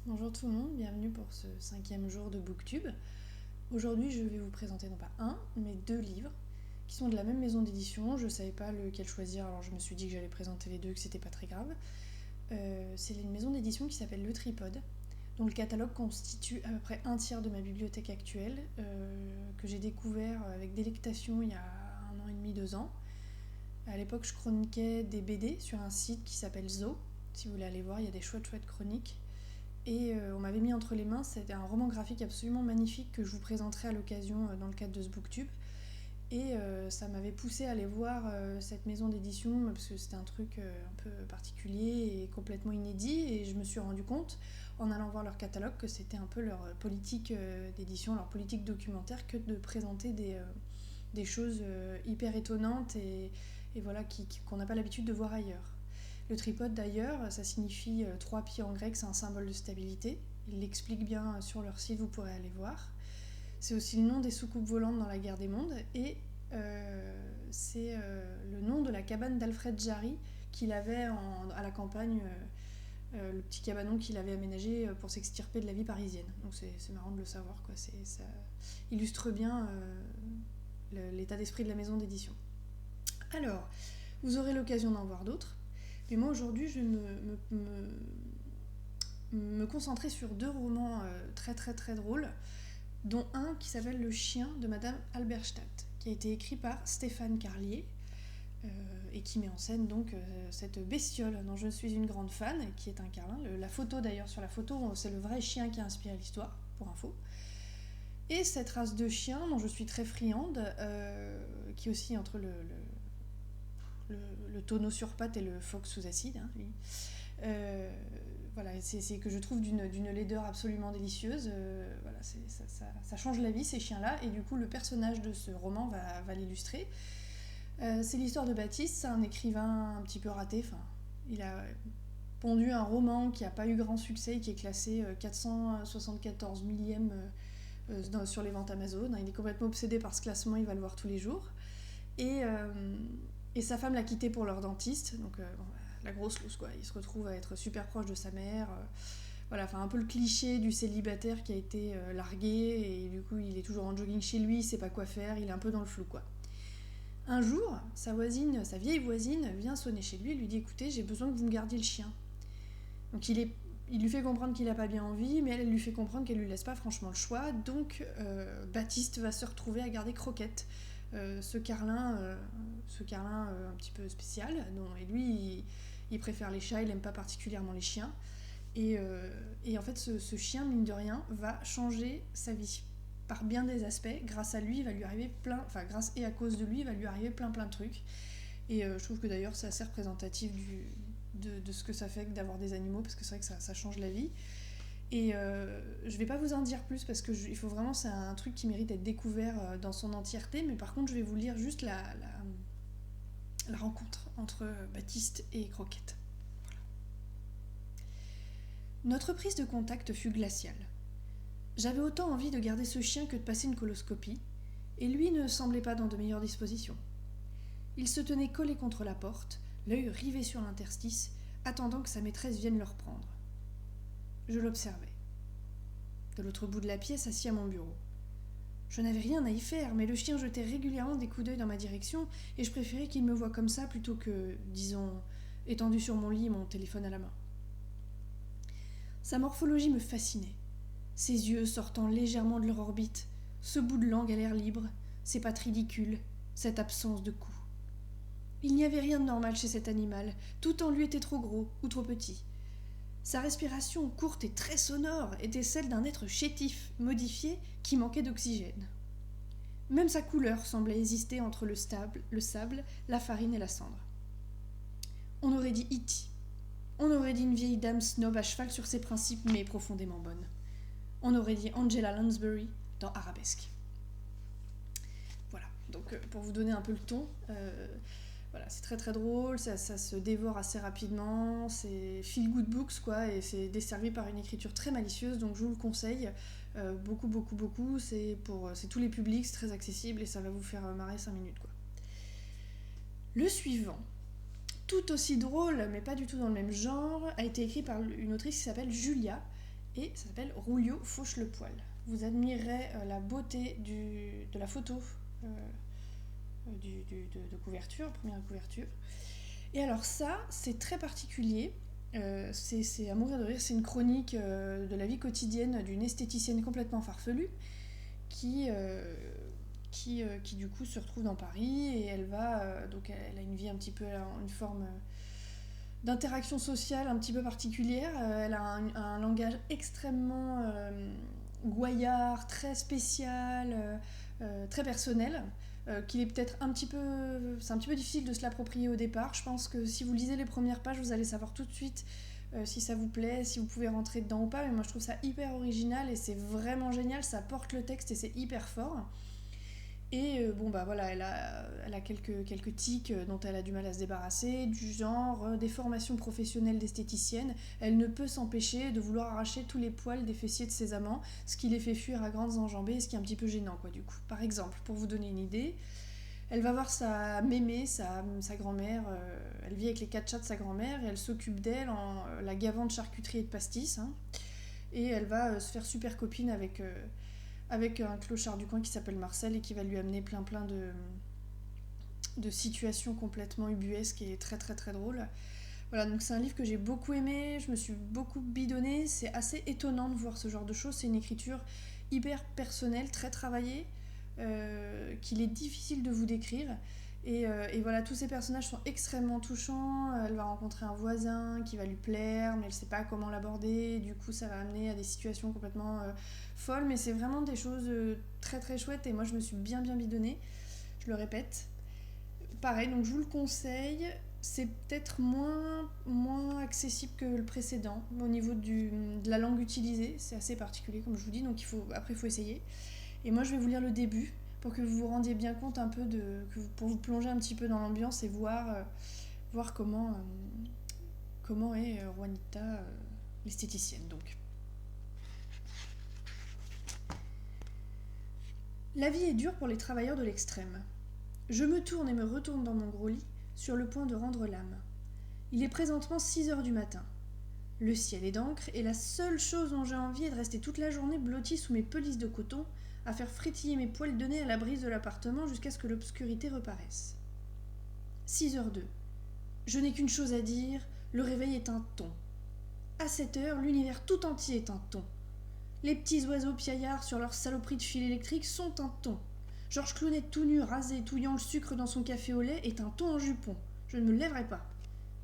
Bonjour tout le monde, bienvenue pour ce 5e jour de Booktube. Aujourd'hui je vais vous présenter non pas un, mais deux livres qui sont de la même maison d'édition. Je savais pas lequel choisir, alors je me suis dit que j'allais présenter les deux, que c'était pas très grave. C'est une maison d'édition qui s'appelle Le Tripode, dont le catalogue constitue à peu près un tiers de ma bibliothèque actuelle, que j'ai découvert avec délectation il y a 1 an et demi, 2 ans. À l'époque je chroniquais des BD sur un site qui s'appelle Zo. Si vous voulez aller voir, il y a des chouettes chroniques. Et on m'avait mis entre les mains, c'était un roman graphique absolument magnifique que je vous présenterai à l'occasion dans le cadre de ce booktube. Et ça m'avait poussé à aller voir cette maison d'édition parce que c'était un truc un peu particulier et complètement inédit. Et je me suis rendu compte, en allant voir leur catalogue, que c'était un peu leur politique d'édition, leur politique documentaire, que de présenter des choses hyper étonnantes et voilà, qu'on n'a pas l'habitude de voir ailleurs. Le tripode d'ailleurs, ça signifie 3 pieds en grec, c'est un symbole de stabilité. Ils l'expliquent bien sur leur site, vous pourrez aller voir. C'est aussi le nom des soucoupes volantes dans la guerre des mondes et c'est le nom de la cabane d'Alfred Jarry qu'il avait à la campagne, le petit cabanon qu'il avait aménagé pour s'extirper de la vie parisienne. Donc c'est marrant de le savoir, quoi. Ça illustre bien l'état d'esprit de la maison d'édition. Alors, vous aurez l'occasion d'en voir d'autres. Mais moi aujourd'hui, je vais me concentrer sur deux romans très très très drôles, dont un qui s'appelle Le chien de Madame Halberstadt, qui a été écrit par Stéphane Carlier et qui met en scène donc cette bestiole dont je suis une grande fan, qui est un carlin. La photo d'ailleurs, sur la photo, c'est le vrai chien qui a inspiré l'histoire, pour info. Et cette race de chien dont je suis très friande, qui aussi entre le tonneau sur pattes et le phoque sous acide, hein, lui. Voilà, c'est que je trouve d'une laideur absolument délicieuse. Voilà, ça change la vie, ces chiens-là, et du coup, le personnage de ce roman va l'illustrer. C'est l'histoire de Baptiste, c'est un écrivain un petit peu raté. Enfin, il a pondu un roman qui n'a pas eu grand succès, qui est classé 474 millième sur les ventes Amazon. Il est complètement obsédé par ce classement, il va le voir tous les jours. Et, euh, et sa femme l'a quitté pour leur dentiste, donc la grosse loose, quoi. Il se retrouve à être super proche de sa mère. Voilà, enfin un peu le cliché du célibataire qui a été largué et du coup il est toujours en jogging chez lui, il sait pas quoi faire, il est un peu dans le flou, quoi. Un jour, sa vieille voisine vient sonner chez lui et lui dit écoutez, j'ai besoin que vous me gardiez le chien. Donc il lui fait comprendre qu'il a pas bien envie, mais elle lui fait comprendre qu'elle lui laisse pas franchement le choix. Donc Baptiste va se retrouver à garder Croquette, ce carlin un petit peu spécial. Et lui, il préfère les chats, il aime pas particulièrement les chiens. Et en fait, ce chien, mine de rien, va changer sa vie par bien des aspects. Grâce à lui, il va lui arriver grâce et à cause de lui, il va lui arriver plein de trucs. Et je trouve que d'ailleurs, c'est assez représentatif de ce que ça fait d'avoir des animaux, parce que c'est vrai que ça change la vie. Et je vais pas vous en dire plus parce que il faut vraiment, c'est un truc qui mérite d'être découvert dans son entièreté, mais par contre, je vais vous lire juste la rencontre entre Baptiste et Croquette. Voilà. Notre prise de contact fut glaciale. J'avais autant envie de garder ce chien que de passer une coloscopie, et lui ne semblait pas dans de meilleures dispositions. Il se tenait collé contre la porte, l'œil rivé sur l'interstice, attendant que sa maîtresse vienne le reprendre. Je l'observais. De l'autre bout de la pièce, assis à mon bureau. Je n'avais rien à y faire, mais le chien jetait régulièrement des coups d'œil dans ma direction, et je préférais qu'il me voie comme ça plutôt que, disons, étendu sur mon lit, mon téléphone à la main. Sa morphologie me fascinait. Ses yeux sortant légèrement de leur orbite, ce bout de langue à l'air libre, ses pattes ridicules, cette absence de cou. Il n'y avait rien de normal chez cet animal, tout en lui était trop gros ou trop petit. Sa respiration, courte et très sonore, était celle d'un être chétif, modifié, qui manquait d'oxygène. Même sa couleur semblait exister entre le sable, la farine et la cendre. On aurait dit E.T. On aurait dit une vieille dame snob à cheval sur ses principes, mais profondément bonne. On aurait dit Angela Lansbury dans Arabesque. Voilà, donc pour vous donner un peu le ton, voilà, c'est très très drôle, ça se dévore assez rapidement, c'est feel good books, quoi, et c'est desservi par une écriture très malicieuse, donc je vous le conseille beaucoup, c'est tous les publics, c'est très accessible et ça va vous faire marrer 5 minutes, quoi. Le suivant, tout aussi drôle, mais pas du tout dans le même genre, a été écrit par une autrice qui s'appelle Julia, et ça s'appelle Rouliot fauche le poil. Vous admirerez la beauté de la photo de couverture, première couverture. Et alors ça, c'est très particulier. C'est à mourir de rire, c'est une chronique de la vie quotidienne d'une esthéticienne complètement farfelue qui du coup se retrouve dans Paris et elle va donc elle a une vie un petit peu une forme d'interaction sociale un petit peu particulière. Elle a un langage extrêmement gouaillard, très spécial, très personnel. Qu'il est peut-être c'est un petit peu difficile de se l'approprier au départ. Je pense que si vous lisez les premières pages, vous allez savoir tout de suite si ça vous plaît, si vous pouvez rentrer dedans ou pas. Mais moi, je trouve ça hyper original et c'est vraiment génial. Ça porte le texte et c'est hyper fort. Et voilà, elle a quelques tics dont elle a du mal à se débarrasser, du genre des formations professionnelles d'esthéticienne. Elle ne peut s'empêcher de vouloir arracher tous les poils des fessiers de ses amants, ce qui les fait fuir à grandes enjambées, ce qui est un petit peu gênant, quoi, du coup. Par exemple, pour vous donner une idée, elle va voir sa mémé, sa grand-mère, elle vit avec les 4 chats de sa grand-mère et elle s'occupe d'elle en la gavant de charcuterie et de pastis, hein, et elle va se faire super copine avec un clochard du coin qui s'appelle Marcel et qui va lui amener plein de situations complètement ubuesques et très très très drôles. Voilà, donc c'est un livre que j'ai beaucoup aimé, je me suis beaucoup bidonnée, c'est assez étonnant de voir ce genre de choses, c'est une écriture hyper personnelle, très travaillée, qu'il est difficile de vous décrire. Et voilà, tous ces personnages sont extrêmement touchants. Elle va rencontrer un voisin qui va lui plaire, mais elle ne sait pas comment l'aborder. Du coup, ça va amener à des situations complètement folles. Mais c'est vraiment des choses très très chouettes. Et moi, je me suis bien bidonnée. Je le répète. Pareil, donc je vous le conseille. C'est peut-être moins accessible que le précédent au niveau de la langue utilisée. C'est assez particulier, comme je vous dis. Donc après, il faut essayer. Et moi, je vais vous lire le début pour que vous vous rendiez bien compte un peu pour vous plonger un petit peu dans l'ambiance et voir comment est Juanita, l'esthéticienne. Donc, la vie est dure pour les travailleurs de l'extrême. Je me tourne et me retourne dans mon gros lit, sur le point de rendre l'âme. Il est présentement 6h du matin. Le ciel est d'encre et la seule chose dont j'ai envie est de rester toute la journée blottie sous mes pelisses de coton, à faire frétiller mes poils de nez à la brise de l'appartement jusqu'à ce que l'obscurité reparaisse. 6h02. Je n'ai qu'une chose à dire, le réveil est un ton. À 7h, l'univers tout entier est un ton. Les petits oiseaux piaillards sur leur saloperie de fil électrique sont un ton. Georges Clooney tout nu, rasé, touillant le sucre dans son café au lait est un ton en jupon. Je ne me lèverai pas.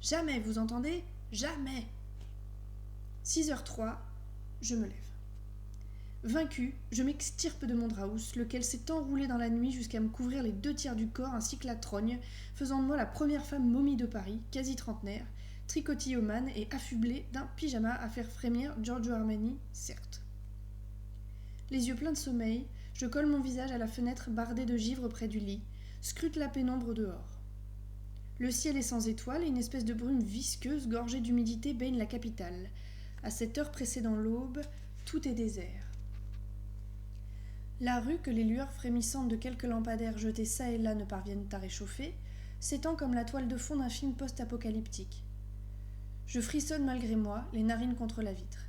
Jamais, vous entendez ? Jamais. 6h03, je me lève. Vaincu, je m'extirpe de mon draus, lequel s'est enroulé dans la nuit jusqu'à me couvrir les 2/3 du corps ainsi que la trogne, faisant de moi la première femme momie de Paris, quasi trentenaire, tricotillomane et affublée d'un pyjama à faire frémir Giorgio Armani, certes. Les yeux pleins de sommeil, je colle mon visage à la fenêtre bardée de givre près du lit, scrute la pénombre dehors. Le ciel est sans étoiles et une espèce de brume visqueuse gorgée d'humidité baigne la capitale. À cette heure précédant l'aube, tout est désert. La rue, que les lueurs frémissantes de quelques lampadaires jetés çà et là ne parviennent à réchauffer, s'étend comme la toile de fond d'un film post-apocalyptique. Je frissonne malgré moi, les narines contre la vitre.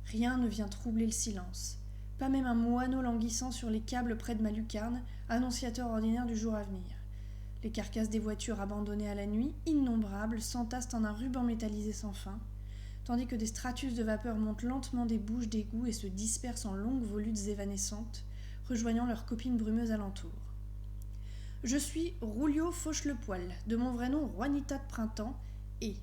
Rien ne vient troubler le silence. Pas même un moineau languissant sur les câbles près de ma lucarne, annonciateur ordinaire du jour à venir. Les carcasses des voitures abandonnées à la nuit, innombrables, s'entassent en un ruban métallisé sans fin, tandis que des stratus de vapeur montent lentement des bouches d'égout et se dispersent en longues volutes évanescentes, rejoignant leurs copines brumeuses alentour. Je suis Rouliot Fauche-le-Poil, de mon vrai nom Juanita de Printemps, et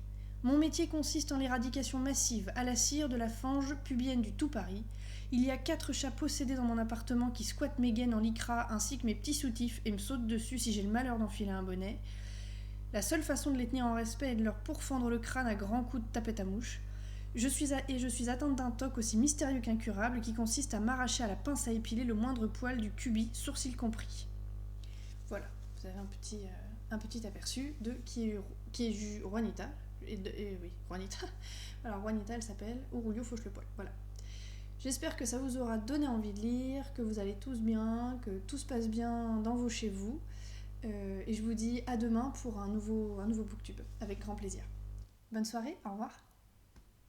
mon métier consiste en l'éradication massive à la cire de la fange pubienne du tout Paris. Il y a 4 chats possédés dans mon appartement qui squattent mes gaines en lycra ainsi que mes petits soutifs et me sautent dessus si j'ai le malheur d'enfiler un bonnet. La seule façon de les tenir en respect est de leur pourfendre le crâne à grands coups de tapette à mouche. Je suis atteinte d'un toc aussi mystérieux qu'incurable qui consiste à m'arracher à la pince à épiler le moindre poil du cubi, sourcil compris. Voilà, vous avez un petit aperçu de qui est Juanita. Oui, Juanita. Alors Juanita, elle s'appelle Rouliot Fauche-le-Poil. Voilà. J'espère que ça vous aura donné envie de lire, que vous allez tous bien, que tout se passe bien dans vos chez vous. Et je vous dis à demain pour un nouveau booktube, avec grand plaisir. Bonne soirée, au revoir.